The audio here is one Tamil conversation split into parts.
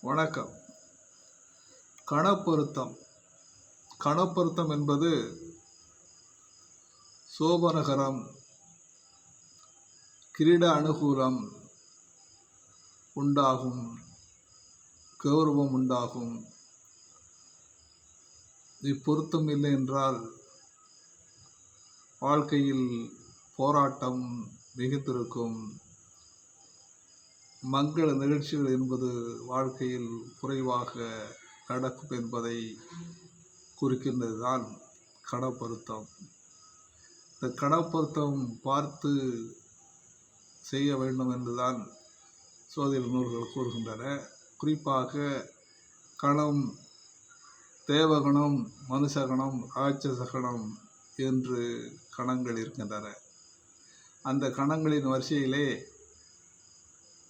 வணக்கம். கணப்பொருத்தம். கணப்பொருத்தம் என்பது சோபனகரம், கிரீட அனுகூலம் உண்டாகும், கௌரவம் உண்டாகும். இப்பொருத்தம் இல்லை என்றால் வாழ்க்கையில் போராட்டம் மிகுந்திருக்கும். மங்கள நிகழ்ச்சிகள் என்பது வாழ்க்கையில் குறைவாக நடக்கும் என்பதை குறிக்கின்றதுதான் கணப்பொருத்தம். இந்த கணப்பொருத்தம் பார்த்து செய்ய வேண்டும் என்றுதான் சோதிட நூல்கள் கூறுகின்றன. குறிப்பாக கணம், தேவகணம், மனுஷகணம், ராட்சசகணம் என்று கணங்கள் இருக்கின்றன. அந்த கணங்களின் வரிசையிலே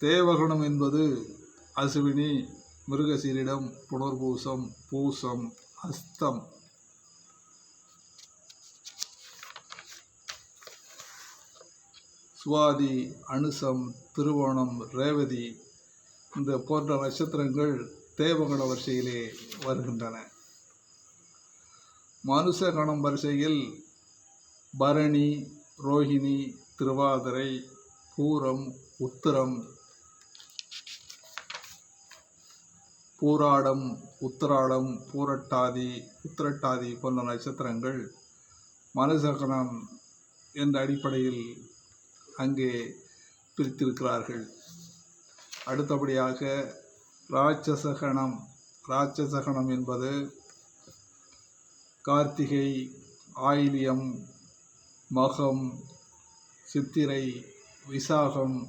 தேவகணம் என்பது அசுவினி, மிருகசீரிடம், புனர்பூசம், பூசம், அஸ்தம், சுவாதி, அனுசம், திருவோணம், ரேவதி இந்த போன்ற நட்சத்திரங்கள் தேவகண வரிசையிலே வருகின்றன. மனுஷகணம் வரிசையில் பரணி, ரோஹிணி, திருவாதிரை, பூரம், உத்திரம், பூராடம், உத்திராடம், பூரட்டாதி, உத்திரட்டாதி போன்ற நட்சத்திரங்கள் மனுஷகணம் என்ற அடிப்படையில் அங்கே பிரித்திருக்கிறார்கள். அடுத்தபடியாக ராட்சசகணம். ராட்சசகணம் என்பது கார்த்திகை, ஆயிலியம், மகம், சித்திரை, விசாகம்,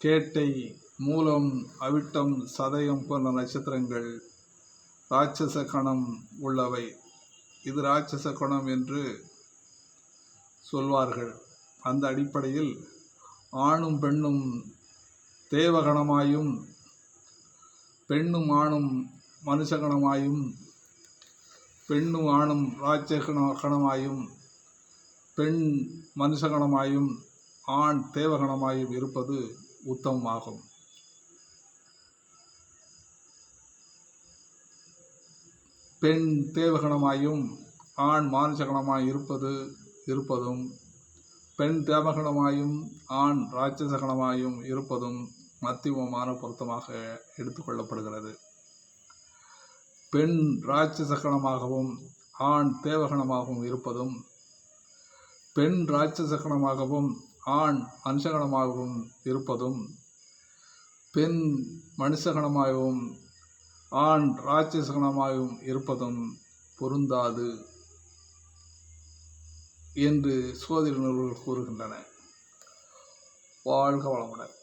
கேட்டை, மூலம், அவிட்டம், சதயம் போன்ற நட்சத்திரங்கள் ராட்சச கணம் உள்ளவை. இது ராட்சச கணம் என்று சொல்வார்கள். அந்த அடிப்படையில் ஆணும் பெண்ணும் தேவகணமாயும், பெண்ணும் ஆணும் மனுஷகணமாயும், பெண்ணும் ஆணும் ராட்சகணமாயும், பெண் மனுஷகணமாயும், ஆண் தேவகணமாயும் இருப்பது உத்தமமாகும். பெண் தேவகணமாயும் ஆண் மானுஷகணமாய் இருப்பதும், பெண் தேவகணமாயும் ஆண் ராட்சசகணமாயும் இருப்பதும் மத்தியமமான பொருத்தமாக எடுத்துக்கொள்ளப்படுகிறது. பெண் ராட்சசகணமாகவும் ஆண் தேவகணமாகவும் இருப்பதும், பெண் ராட்சசகணமாகவும் ஆண் மனுஷகணமாகவும் இருப்பதும், பெண் மனுஷகணமாகவும் ஆண் ராட்சசகணமாகவும் இருப்பதும் பொருந்தாது என்று சோதிட நூல்கள் கூறுகின்றன. வாழ்க வளமுடன்.